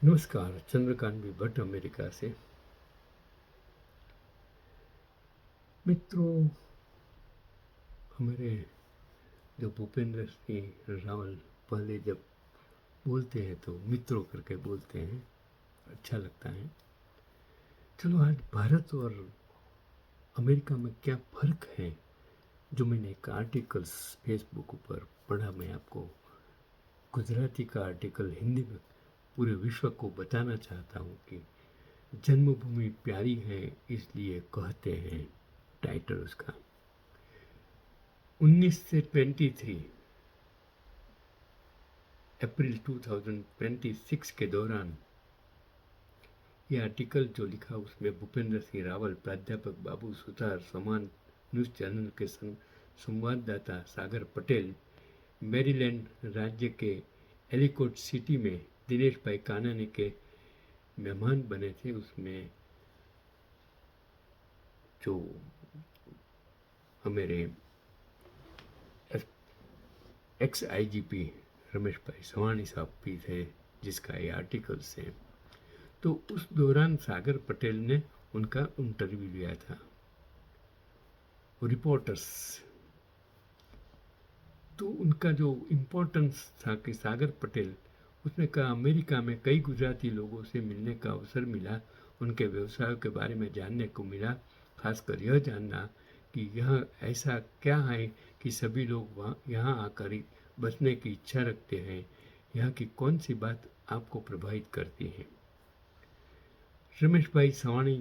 नमस्कार, चंद्रकांत भी भट्ट अमेरिका से। मित्रों, हमारे जो भूपेंद्र सिंह रावल पहले जब बोलते हैं तो मित्रों करके बोलते हैं, अच्छा लगता है। चलो आज भारत और अमेरिका में क्या फ़र्क है, जो मैंने एक आर्टिकल्स फेसबुक पर पढ़ा, मैं आपको गुजराती का आर्टिकल हिंदी में पूरे विश्व को बताना चाहता हूँ कि जन्मभूमि प्यारी है इसलिए कहते हैं, टाइटल उसका। 19 से 23 अप्रैल 2026 के दौरान ये आर्टिकल जो लिखा उसमें भूपेंद्र सिंह रावल, प्राध्यापक बाबू सुतार, समान न्यूज़ चैनल के संवाददाता सागर पटेल, मैरीलैंड राज्य के एलिकोट सिटी में दिनेश भाई कानानी के मेहमान बने थे। उसमें जो हमारे एक्स आईजीपी रमेश भाई सवानी साहब भी थे, जिसका ये आर्टिकल है। तो उस दौरान सागर पटेल ने उनका इंटरव्यू लिया था, रिपोर्टर्स। तो उनका जो इम्पोर्टेंस था कि सागर पटेल, उसने कहा अमेरिका में कई गुजराती लोगों से मिलने का अवसर मिला, उनके व्यवसायों के बारे में जानने को मिला, खासकर यह जानना कि यह ऐसा क्या है कि सभी लोग यहाँ आकर बसने की इच्छा रखते हैं, यहाँ की कौन सी बात आपको प्रभावित करती है। रमेश भाई सवानी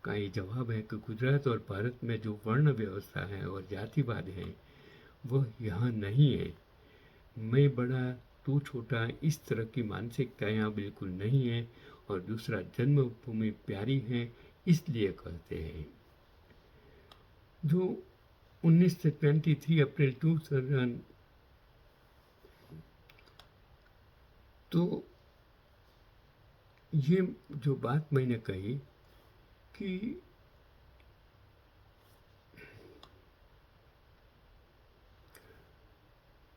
का ये जवाब है कि गुजरात और भारत में जो वर्ण व्यवस्था है और जातिवाद है वह यहाँ नहीं है। मैं बड़ा तू छोटा, इस तरह की मानसिकता यहाँ बिल्कुल नहीं है। और दूसरा, जन्मभूमि प्यारी है इसलिए कहते हैं। जो 19 से 23 अप्रैल 2000, तो ये जो बात मैंने कही कि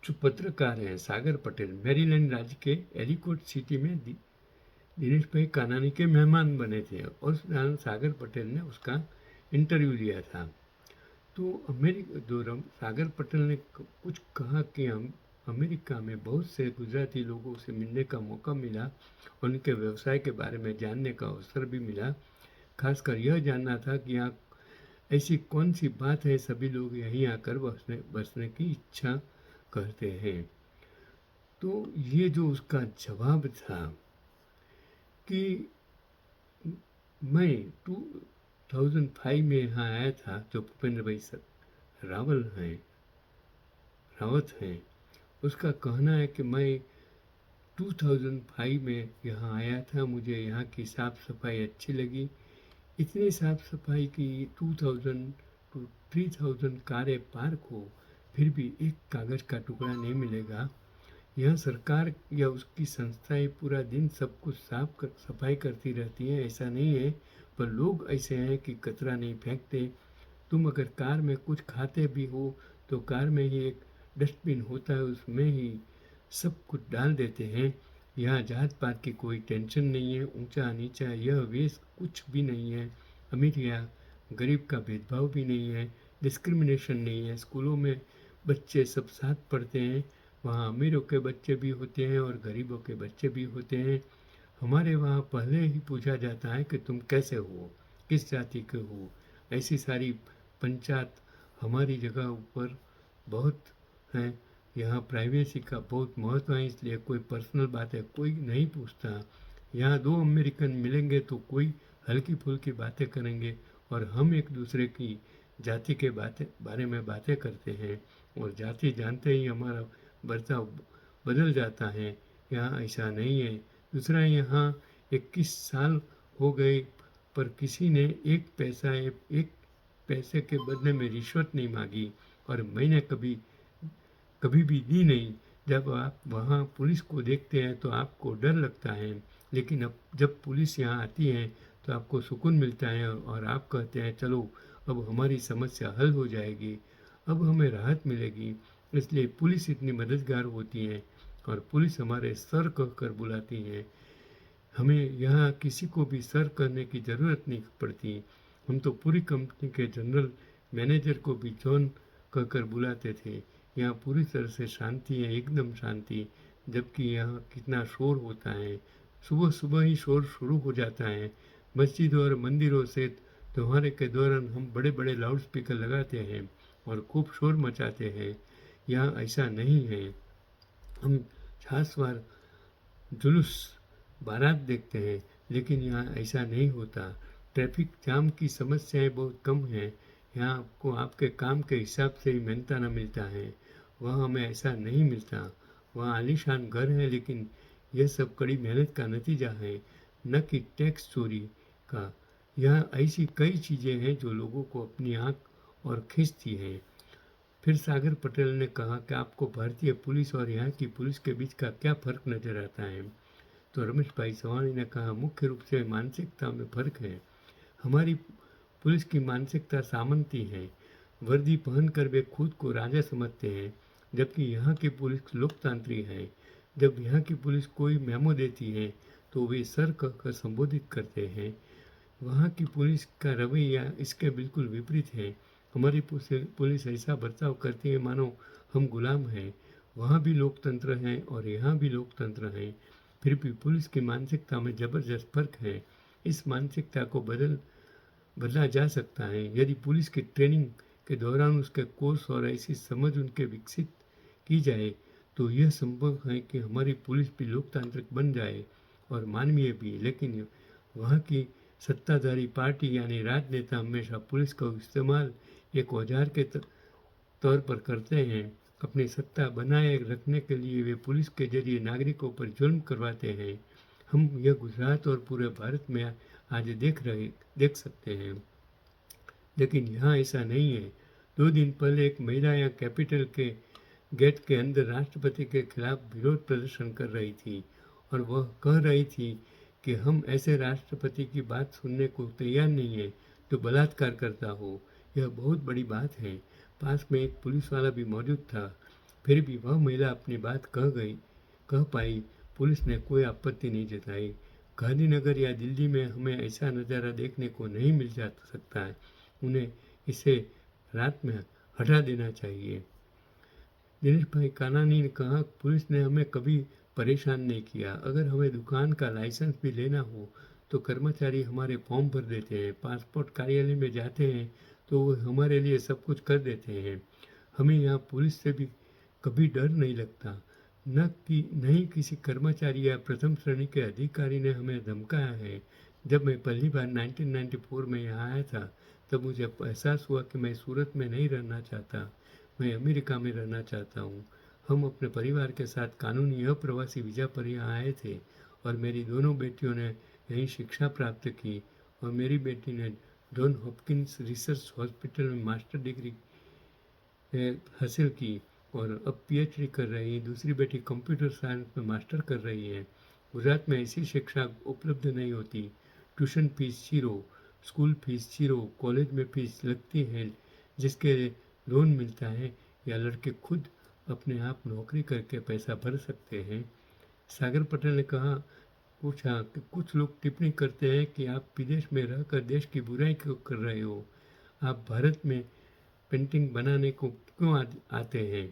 जो पत्रकार हैं सागर पटेल, मैरीलैंड राज्य के एलिकोट सिटी में दिनेश भाई कानानी के मेहमान बने थे और सागर पटेल ने उसका इंटरव्यू लिया था। तो सागर पटेल ने कुछ कहा कि हम अमेरिका में बहुत से गुजराती लोगों से मिलने का मौका मिला और उनके व्यवसाय के बारे में जानने का अवसर भी मिला। खासकर यह जानना था कि यहाँ ऐसी कौन सी बात है सभी लोग यहीं आकर बसने की इच्छा करते हैं। तो ये जो उसका जवाब था कि मैं 2005 में यहाँ आया था, जो भूपेंद्र भाई रावत हैं, उसका कहना है कि मैं 2005 में यहाँ आया था, मुझे यहाँ की साफ़ सफाई अच्छी लगी। इतनी साफ़ सफाई की 2000 to 3000 कारें पार्क हो, फिर भी एक कागज़ का टुकड़ा नहीं मिलेगा। यह सरकार या उसकी संस्थाएं पूरा दिन सब कुछ सफाई करती रहती हैं, ऐसा नहीं है। पर लोग ऐसे हैं कि कचरा नहीं फेंकते। तुम अगर कार में कुछ खाते भी हो तो कार में ही एक डस्टबिन होता है, उसमें ही सब कुछ डाल देते हैं। यहाँ जात पात की कोई टेंशन नहीं है, ऊंचा नीचा यह वेश कुछ भी नहीं है। अमीर या गरीब का भेदभाव भी नहीं है, डिस्क्रिमिनेशन नहीं है। स्कूलों में बच्चे सब साथ पढ़ते हैं, वहाँ अमीरों के बच्चे भी होते हैं और गरीबों के बच्चे भी होते हैं। हमारे वहाँ पहले ही पूछा जाता है कि तुम कैसे हो, किस जाति के हो। ऐसी सारी पंचायत हमारी जगह ऊपर बहुत हैं। यहाँ प्राइवेसी का बहुत महत्व है, इसलिए कोई पर्सनल बातें कोई नहीं पूछता। यहाँ दो अमेरिकन मिलेंगे तो कोई हल्की फुल्की बातें करेंगे और हम एक दूसरे की जाति के बारे में बातें करते हैं और जाति जानते ही हमारा बर्ताव बदल जाता है। यहाँ ऐसा नहीं है। दूसरा, यहाँ 21 साल हो गए पर किसी ने एक पैसे के बदले में रिश्वत नहीं मांगी और मैंने कभी भी दी नहीं। जब आप वहाँ पुलिस को देखते हैं तो आपको डर लगता है, लेकिन अब जब पुलिस यहाँ आती है तो आपको सुकून मिलता है और आप कहते हैं चलो अब हमारी समस्या हल हो जाएगी, अब हमें राहत मिलेगी। इसलिए पुलिस इतनी मददगार होती है और पुलिस हमारे सर कहकर बुलाती है। हमें यहाँ किसी को भी सर करने की ज़रूरत नहीं पड़ती। हम तो पूरी कंपनी के जनरल मैनेजर को भी जॉन कहकर बुलाते थे। यहाँ पूरी तरह से शांति है, एकदम शांति, जबकि यहाँ कितना शोर होता है। सुबह सुबह ही शोर शुरू हो जाता है। मस्जिदों और मंदिरों से त्योहार के दौरान हम बड़े बड़े लाउड स्पीकर लगाते हैं और खूब शोर मचाते हैं। यहाँ ऐसा नहीं है। हम छाछवार जुलूस बारात देखते हैं, लेकिन यहाँ ऐसा नहीं होता। ट्रैफिक जाम की समस्याएं बहुत कम हैं। यहाँ आपको आपके काम के हिसाब से ही मेहनताना मिलता है। वहाँ हमें ऐसा नहीं मिलता। वहाँ आलीशान घर है, लेकिन यह सब कड़ी मेहनत का नतीजा है, न कि टैक्स चोरी का। यहाँ ऐसी कई चीज़ें हैं जो लोगों को अपनी आँख और खींचती हैं। फिर सागर पटेल ने कहा कि आपको भारतीय पुलिस और यहाँ की पुलिस के बीच का क्या फ़र्क नज़र आता है? तो रमेश भाई सवाणी ने कहा, मुख्य रूप से मानसिकता में फ़र्क है। हमारी पुलिस की मानसिकता सामंती है। वर्दी पहनकर वे खुद को राजा समझते हैं, जबकि यहाँ की पुलिस लोकतांत्रिक है। जब यहाँ की पुलिस कोई मेमो देती है तो वे सर कहकर संबोधित करते हैं। वहाँ की पुलिस का रवैया इसके बिल्कुल विपरीत है। हमारी पुलिस ऐसा बर्ताव करती है मानो हम गुलाम हैं। वहाँ भी लोकतंत्र है और यहाँ भी लोकतंत्र है। फिर भी पुलिस की मानसिकता में ज़बरदस्त फर्क है। इस मानसिकता को बदला जा सकता है यदि पुलिस की ट्रेनिंग के दौरान उसके कोर्स और ऐसी समझ उनके विकसित की जाए, तो यह संभव है कि हमारी पुलिस भी लोकतांत्रिक बन जाए और मानवीय भी। लेकिन वहाँ की सत्ताधारी पार्टी यानी राजनेता हमेशा पुलिस का इस्तेमाल एक औजार के तौर पर करते हैं। अपनी सत्ता बनाए रखने के लिए वे पुलिस के जरिए नागरिकों पर जुल्म करवाते हैं। हम यह गुजरात और पूरे भारत में आज देख सकते हैं, लेकिन यहाँ ऐसा नहीं है। 2 दिन पहले एक महिला यहाँ कैपिटल के गेट के अंदर राष्ट्रपति के खिलाफ विरोध प्रदर्शन कर रही थी और वह कह रही थी कि हम ऐसे राष्ट्रपति की बात सुनने को तैयार नहीं है जो बलात्कार करता हो। यह बहुत बड़ी बात है। पास में एक पुलिस वाला भी मौजूद था, फिर भी वह महिला अपनी बात कह पाई। पुलिस ने कोई आपत्ति नहीं जताई। गांधीनगर या दिल्ली में हमें ऐसा नज़ारा देखने को नहीं मिल जा सकता है। उन्हें इसे रात में हटा देना चाहिए। दिनेश भाई कानानी ने कहा, पुलिस ने हमें कभी परेशान नहीं किया। अगर हमें दुकान का लाइसेंस भी लेना हो तो कर्मचारी हमारे फॉर्म भर देते हैं। पासपोर्ट कार्यालय में जाते हैं तो वो हमारे लिए सब कुछ कर देते हैं। हमें यहाँ पुलिस से भी कभी डर नहीं लगता। नहीं किसी कर्मचारी या प्रथम श्रेणी के अधिकारी ने हमें धमकाया है। जब मैं पहली बार 1994 में यहाँ आया था, तब मुझे एहसास हुआ कि मैं सूरत में नहीं रहना चाहता, मैं अमेरिका में रहना चाहता हूँ। हम अपने परिवार के साथ कानूनी अप्रवासी वीज़ा पर यहाँ आए थे और मेरी दोनों बेटियों ने यहीं शिक्षा प्राप्त की और मेरी बेटी ने जॉन हॉपकिंस रिसर्च हॉस्पिटल में मास्टर डिग्री हासिल की और अब पीएचडी कर रही है। दूसरी बेटी कंप्यूटर साइंस में मास्टर कर रही है। गुजरात में ऐसी शिक्षा उपलब्ध नहीं होती। Tuition fees 0, school fees 0, college में फीस लगती है जिसके लोन मिलता है, या लड़के खुद अपने आप नौकरी करके पैसा भर सकते हैं। सागर पटेल ने पूछा कि कुछ लोग टिप्पणी करते हैं कि आप विदेश में रहकर देश की बुराई क्यों कर रहे हो, आप भारत में पेंटिंग बनाने को क्यों आते हैं।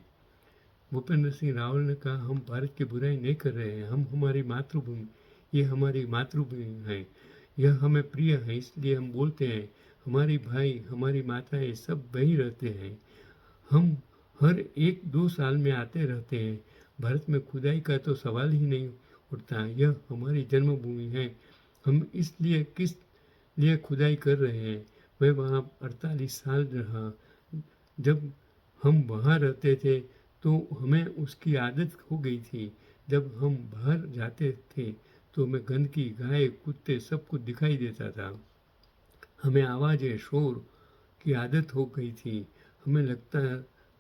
भूपेंद्र सिंह रावल ने कहा, हम भारत की बुराई नहीं कर रहे हैं, हम हमारी मातृभूमि, ये हमारी मातृभूमि है, यह हमें प्रिय है, इसलिए हम बोलते हैं। हमारी भाई, हमारी माताएं सब वहीं रहते हैं। हम हर 1-2 साल में आते रहते हैं। भारत में खुदाई का तो सवाल ही नहीं उठता। यह हमारी जन्मभूमि है। हम इसलिए किस लिए खुदाई कर रहे हैं। मैं वहाँ 48 साल रहा। जब हम वहाँ रहते थे तो हमें उसकी आदत हो गई थी। जब हम बाहर जाते थे तो हमें गंदगी, गाय, कुत्ते सब कुछ दिखाई देता था। हमें आवाज़ें, शोर की आदत हो गई थी। हमें लगता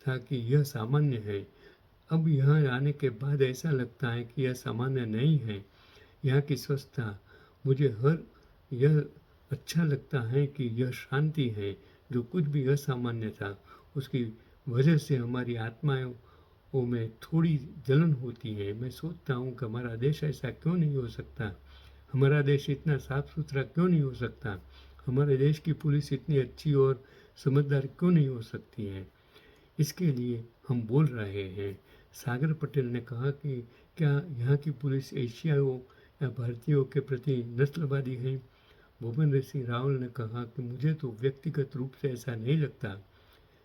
था कि यह सामान्य है। अब यहाँ आने के बाद ऐसा लगता है कि यह सामान्य नहीं है। यहाँ की स्वच्छता, मुझे यह अच्छा लगता है कि यह शांति है। जो कुछ भी असामान्य था उसकी वजह से हमारी आत्माओं में थोड़ी जलन होती है। मैं सोचता हूँ कि हमारा देश ऐसा क्यों नहीं हो सकता। हमारा देश इतना साफ सुथरा क्यों नहीं हो सकता? हमारे देश की पुलिस इतनी अच्छी और समझदार क्यों नहीं हो सकती है? इसके लिए हम बोल रहे हैं। सागर पटेल ने कहा कि क्या यहाँ की पुलिस एशियाओं या भारतीयों के प्रति नस्लवादी है? भूपेंद्र सिंह रावल ने कहा कि मुझे तो व्यक्तिगत रूप से ऐसा नहीं लगता।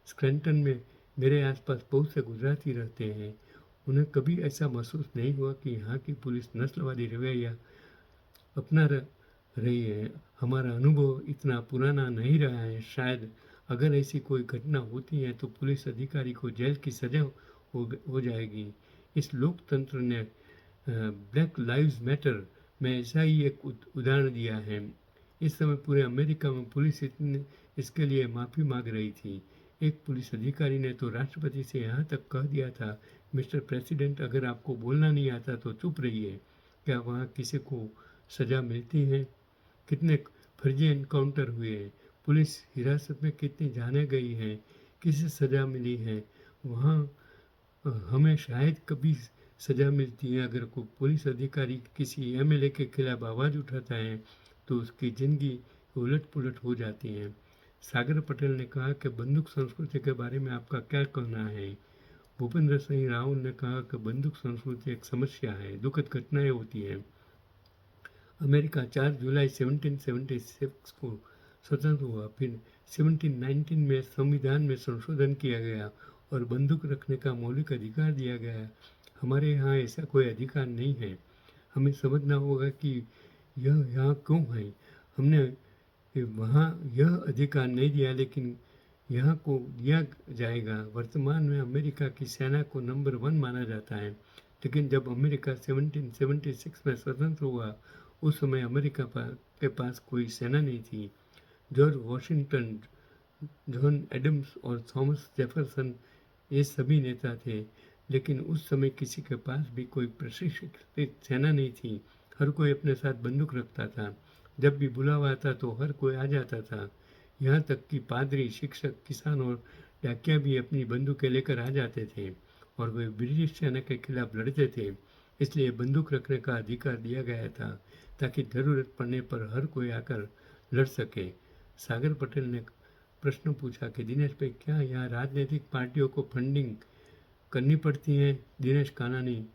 स्क्रैटन में मेरे आसपास बहुत से गुजराती रहते हैं। उन्हें कभी ऐसा महसूस नहीं हुआ कि यहाँ की पुलिस नस्लवादी रवैया अपना रही है। हमारा अनुभव इतना पुराना नहीं रहा है। शायद अगर ऐसी कोई घटना होती है तो पुलिस अधिकारी को जेल की सजा हो जाएगी। इस लोकतंत्र ने ब्लैक लाइव्स मैटर में ऐसा ही एक उदाहरण दिया है। इस समय पूरे अमेरिका में पुलिस इसके लिए माफ़ी मांग रही थी। एक पुलिस अधिकारी ने तो राष्ट्रपति से यहाँ तक कह दिया था, मिस्टर प्रेसिडेंट, अगर आपको बोलना नहीं आता तो चुप रहिए। क्या वहाँ किसी को सज़ा मिलती है? कितने फर्जी एनकाउंटर हुए हैं? पुलिस हिरासत में कितनी जानें गई हैं? किसे सज़ा मिली है? वहाँ हमें शायद कभी सज़ा मिलती है। अगर कोई पुलिस अधिकारी किसी एमएलए के खिलाफ आवाज़ उठाता है तो उसकी ज़िंदगी उलट पुलट हो जाती है। सागर पटेल ने कहा कि बंदूक संस्कृति के बारे में आपका क्या कहना है? भूपेंद्र सिंह रावल ने कहा कि बंदूक संस्कृति एक समस्या है, दुखद घटनाएं होती हैं। अमेरिका 4 जुलाई 1776 को स्वतंत्र हुआ। फिर 1719 में संविधान में संशोधन किया गया और बंदूक रखने का मौलिक अधिकार दिया गया। हमारे यहाँ ऐसा कोई अधिकार नहीं है। हमें समझना होगा कि यह यहाँ क्यों है। हमने वहाँ यह अधिकार नहीं दिया, लेकिन यहाँ को दिया जाएगा। वर्तमान में अमेरिका की सेना को नंबर 1 माना जाता है, लेकिन जब अमेरिका 1776 में स्वतंत्र हुआ उस समय अमेरिका के पास कोई सेना नहीं थी। जॉर्ज वॉशिंगटन, जॉन एडम्स और थॉमस जेफरसन ये सभी नेता थे, लेकिन उस समय किसी के पास भी कोई प्रशिक्षित सेना नहीं थी। हर कोई अपने साथ बंदूक रखता था। जब भी बुलावा आता तो हर कोई आ जाता था। यहाँ तक कि पादरी, शिक्षक, किसान और डाकिया भी अपनी बंदूकें लेकर आ जाते थे और वे ब्रिटिश सेना के खिलाफ लड़ते थे। इसलिए बंदूक रखने का अधिकार दिया गया था ताकि ज़रूरत पड़ने पर हर कोई आकर लड़ सके। सागर पटेल ने प्रश्न पूछा कि दिनेश भाई, क्या यहाँ राजनीतिक पार्टियों को फंडिंग करनी पड़ती है? दिनेश कानानी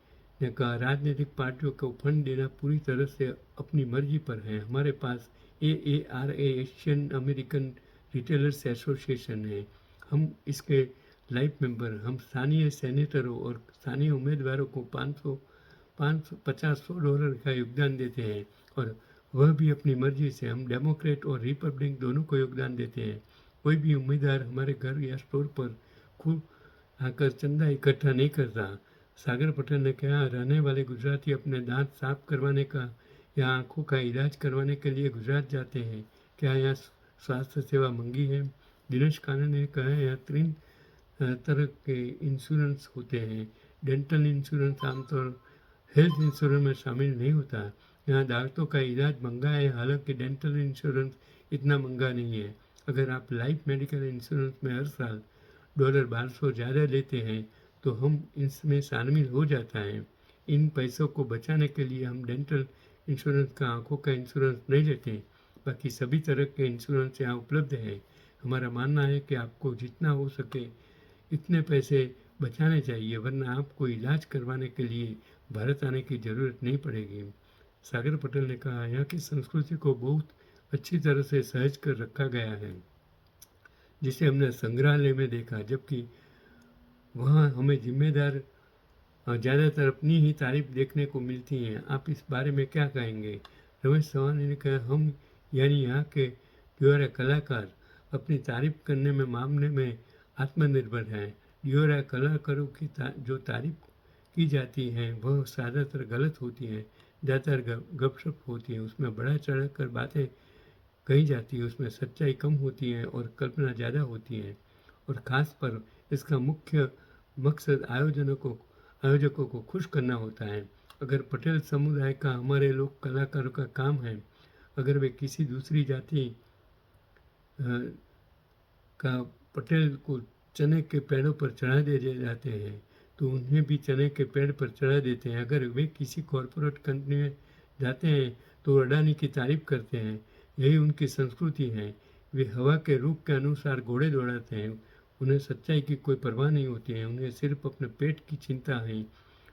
ने कहा, राजनीतिक पार्टियों को फंड देना पूरी तरह से अपनी मर्जी पर है। हमारे पास AARA, Asian American retailers association है। हम इसके लाइफ मेंबर। हम स्थानीय सेनेटरों और स्थानीय उम्मीदवारों को 550-100 डॉलर का योगदान देते हैं और वह भी अपनी मर्जी से। हम डेमोक्रेट और रिपब्लिक दोनों को योगदान देते हैं। कोई भी उम्मीदवार हमारे घर या स्टोर पर खुद आकर चंदा इकट्ठा नहीं करता। सागर पटेल ने कहा, रहने वाले गुजराती अपने दांत साफ करवाने का या आंखों का इलाज करवाने के लिए गुजरात जाते हैं। क्या यहाँ स्वास्थ्य सेवा महंगी है? दिनेश काना ने कहा, यहाँ 3 तरह के इंश्योरेंस होते हैं। डेंटल इंश्योरेंस आमतौर हेल्थ इंश्योरेंस में शामिल नहीं होता। यहाँ दांतों का इलाज महंगा है, हालांकि डेंटल इंश्योरेंस इतना महंगा नहीं है। अगर आप लाइफ मेडिकल इंश्योरेंस में हर साल $1200 ज़्यादा लेते हैं तो हम इसमें शामिल हो जाता है। इन पैसों को बचाने के लिए हम डेंटल इंश्योरेंस का, आंखों का इंश्योरेंस नहीं लेते। बाकी सभी तरह के इंश्योरेंस यहाँ उपलब्ध है। हमारा मानना है कि आपको जितना हो सके इतने पैसे बचाने चाहिए, वरना आपको इलाज करवाने के लिए भारत आने की ज़रूरत नहीं पड़ेगी। सागर पटेल ने कहा, यहाँ की संस्कृति को बहुत अच्छी तरह से सहज कर रखा गया है, जिसे हमने संग्रहालय में देखा, जबकि वहाँ हमें जिम्मेदार ज़्यादातर अपनी ही तारीफ देखने को मिलती हैं। आप इस बारे में क्या कहेंगे? रमेश चौहान ने कहा, हम यानी यहाँ के डियोरा कलाकार अपनी तारीफ करने में मामले में आत्मनिर्भर हैं। डियोरा कलाकारों की जो तारीफ की जाती हैं वह ज़्यादातर गलत होती हैं, ज़्यादातर गपशप होती है, उसमें बढ़ा चढ़ा कर बातें कही जाती है, उसमें सच्चाई कम होती है और कल्पना ज़्यादा होती है। और ख़ास पर इसका मुख्य मकसद आयोजकों को खुश करना होता है। अगर पटेल समुदाय का हमारे लोक कलाकारों का काम है, अगर वे किसी दूसरी जाति का पटेल को चने के पेड़ों पर चढ़ा दे जाते हैं तो उन्हें भी चने के पेड़ पर चढ़ा देते हैं। अगर वे किसी कॉरपोरेट कंपनी में जाते हैं तो अडानी की तारीफ करते हैं। यही उनकी संस्कृति है। वे हवा के रुख के अनुसार घोड़े दौड़ाते हैं। उन्हें सच्चाई की कोई परवाह नहीं होती है। उन्हें सिर्फ अपने पेट की चिंता है।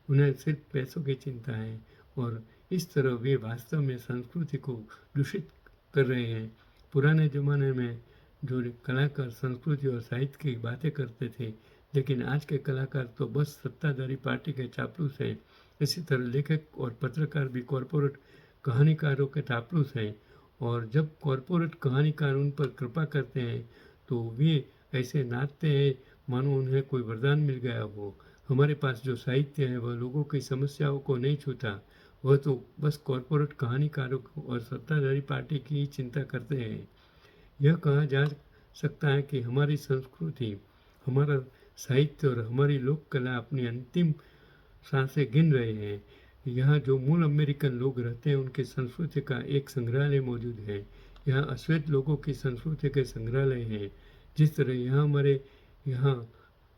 उन्हें सिर्फ पैसों की चिंता है। और इस तरह वे वास्तव में संस्कृति को दूषित कर रहे हैं। पुराने ज़माने में जो कलाकार संस्कृति और साहित्य की बातें करते थे, लेकिन आज के कलाकार तो बस सत्ताधारी पार्टी के चापलूस हैं। इसी तरह लेखक और पत्रकार भी कॉरपोरेट कहानीकारों के चापलूस हैं। और जब कॉरपोरेट कहानीकार उन पर कृपा करते हैं तो वे ऐसे नाचते हैं मानो उन्हें कोई वरदान मिल गया हो। हमारे पास जो साहित्य है वह लोगों की समस्याओं को नहीं छूता। वह तो बस कॉरपोरेट कहानीकारों और सत्ताधारी पार्टी की ही चिंता करते हैं। यह कहा जा सकता है कि हमारी संस्कृति, हमारा साहित्य और हमारी लोक कला अपनी अंतिम सांसें गिन रहे हैं। यहाँ जो मूल अमेरिकन लोग रहते हैं उनकी संस्कृति का एक संग्रहालय मौजूद है। यहाँ अश्वेत लोगों की संस्कृति के संग्रहालय हैं। जिस तरह यहाँ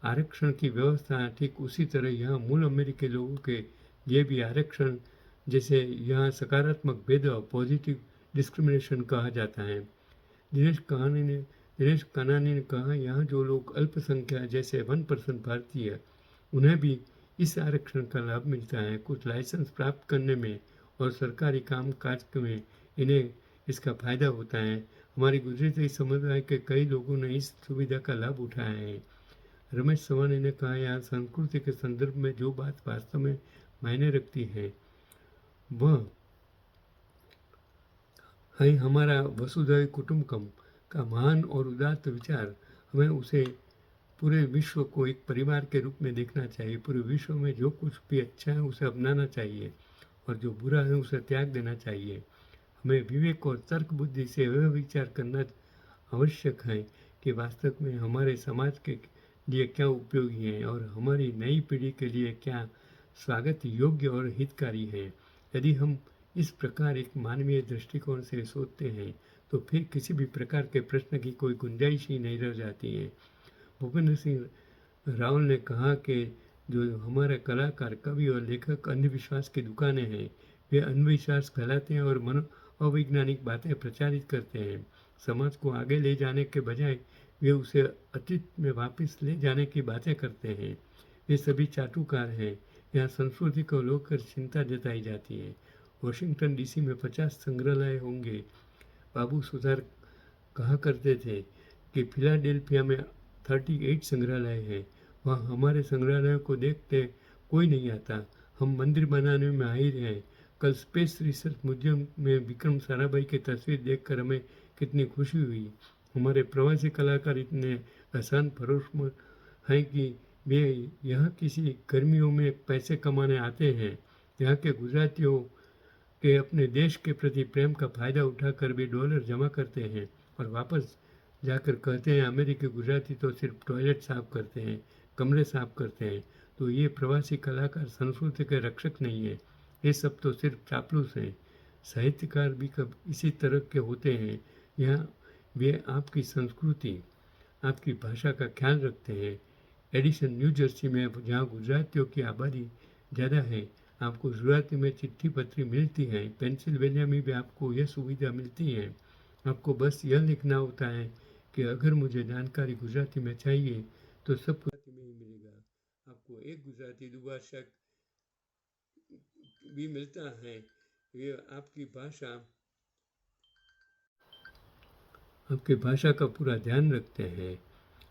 आरक्षण की व्यवस्था है, ठीक उसी तरह यहाँ मूल अमेरिकी लोगों के लिए भी आरक्षण, जैसे यहाँ सकारात्मक भेदभाव, पॉजिटिव डिस्क्रिमिनेशन कहा जाता है। दिनेश कानानी ने कहा, यहाँ जो लोग अल्पसंख्यक जैसे 1% भारतीय, उन्हें भी इस आरक्षण का लाभ मिलता है। कुछ लाइसेंस प्राप्त करने में और सरकारी काम काज में इन्हें इसका फायदा होता है। हमारी गुजराती समुदाय के कई लोगों ने इस सुविधा का लाभ उठाया है। रमेश सवानी ने कहा, यहाँ संस्कृति के संदर्भ में जो बात वास्तव में मायने रखती है वह है हमारा वसुधैव कुटुंबकम का महान और उदात्त विचार। हमें उसे पूरे विश्व को एक परिवार के रूप में देखना चाहिए। पूरे विश्व में जो कुछ भी अच्छा है उसे अपनाना चाहिए और जो बुरा है उसे त्याग देना चाहिए। हमें विवेक और तर्क बुद्धि से वह विचार करना आवश्यक है कि वास्तव में हमारे समाज के लिए क्या उपयोगी है और हमारी नई पीढ़ी के लिए क्या स्वागत योग्य और हितकारी है। यदि हम इस प्रकार एक मानवीय दृष्टिकोण से सोचते हैं तो फिर किसी भी प्रकार के प्रश्न की कोई गुंजाइश ही नहीं रह जाती है। भूपेंद्र सिंह रावल ने कहा कि जो हमारे कलाकार, कवि और लेखक अंधविश्वास की दुकानें हैं, वे अंधविश्वास फैलाते हैं और अवैज्ञानिक बातें प्रचारित करते हैं। समाज को आगे ले जाने के बजाय वे उसे अतीत में वापस ले जाने की बातें करते हैं। वे सभी चाटुकार हैं। यहाँ संस्कृति को लेकर चिंता जताई जाती है। वाशिंगटन डीसी में 50 संग्रहालय होंगे। बाबू सुधार कहा करते थे कि फिलाडेल्फिया में 38 संग्रहालय हैं। वहाँ हमारे संग्रहालयों को देखते कोई नहीं आता। हम मंदिर बनाने में माहिर हैं। कल स्पेस रिसर्च म्यूजियम में विक्रम साराभाई की तस्वीर देखकर हमें कितनी खुशी हुई। हमारे प्रवासी कलाकार इतने आसान फरोख्त हैं कि वे यहाँ किसी गर्मियों में पैसे कमाने आते हैं। यहाँ के गुजरातियों के अपने देश के प्रति प्रेम का फ़ायदा उठाकर वे डॉलर जमा करते हैं और वापस जाकर कहते हैं अमेरिकी गुजराती तो सिर्फ टॉयलेट साफ करते हैं, कमरे साफ करते हैं। तो ये प्रवासी कलाकार संस्कृति के रक्षक नहीं है, ये सब तो सिर्फ चापलूस हैं। साहित्यकार भी कब इसी तरह के होते हैं। यहाँ वे आपकी संस्कृति, आपकी भाषा का ख्याल रखते हैं। एडिसन न्यू जर्सी में जहाँ गुजरातियों की आबादी ज़्यादा है, आपको गुजराती में चिट्ठी पत्री मिलती है। पेंसिल्वेनिया में भी आपको यह सुविधा मिलती है। आपको बस यह लिखना होता है कि अगर मुझे जानकारी गुजराती में चाहिए तो सब गुजराती में ही मिलेगा। आपको एक गुजराती दुभाषक भी मिलता है। ये आपकी भाषा का पूरा ध्यान रखते हैं।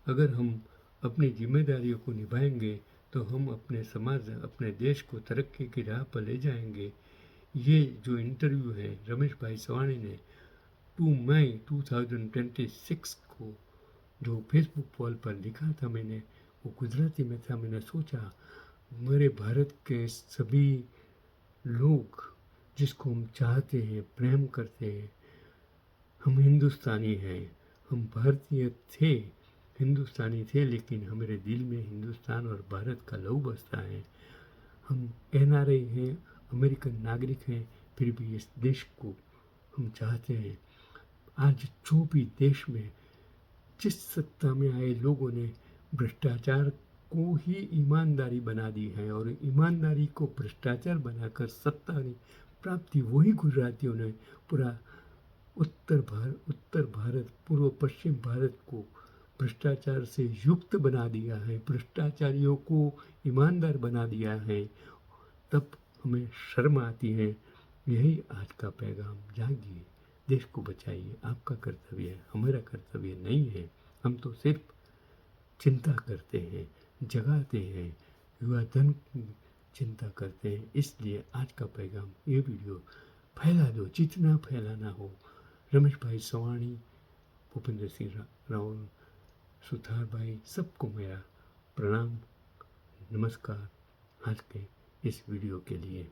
अगर हम अपनी जिम्मेदारियों को निभाएंगे तो हम अपने समाज, अपने देश को तरक्की की राह पर ले जाएंगे। ये जो इंटरव्यू है रमेश भाई सवानी ने 2 मई 2026 को जो फेसबुक वॉल पर लिखा था, मैंने वो गुजराती में था। मैंने सोचा मेरे भारत के सभी लोग जिसको हम चाहते हैं, प्रेम करते हैं, हम हिंदुस्तानी हैं, हम भारतीय थे, हिंदुस्तानी थे, लेकिन हमारे दिल में हिंदुस्तान और भारत का लहू बसता है। हम एनआरआई हैं, अमेरिकन नागरिक हैं, फिर भी इस देश को हम चाहते हैं। आज जो भी देश में जिस सत्ता में आए लोगों ने भ्रष्टाचार को ही ईमानदारी बना दी है और ईमानदारी को भ्रष्टाचार बनाकर सत्ता प्राप्ति वही गुजरातियों ने पूरा उत्तर भारत, पूर्व पश्चिम भारत को भ्रष्टाचार से युक्त बना दिया है, भ्रष्टाचारियों को ईमानदार बना दिया है। तब हमें शर्म आती है। यही आज का पैगाम, जागिए, देश को बचाइए, आपका कर्तव्य है, हमारा कर्तव्य नहीं है। हम तो सिर्फ चिंता करते हैं, जगाते हैं, युवा धन की चिंता करते हैं। इसलिए आज का पैगाम, ये वीडियो फैला दो, जितना फैलाना हो। रमेश भाई सवाणी, भूपेंद्र सिंह रावल, सुथार भाई, सबको मेरा प्रणाम, नमस्कार आज के इस वीडियो के लिए।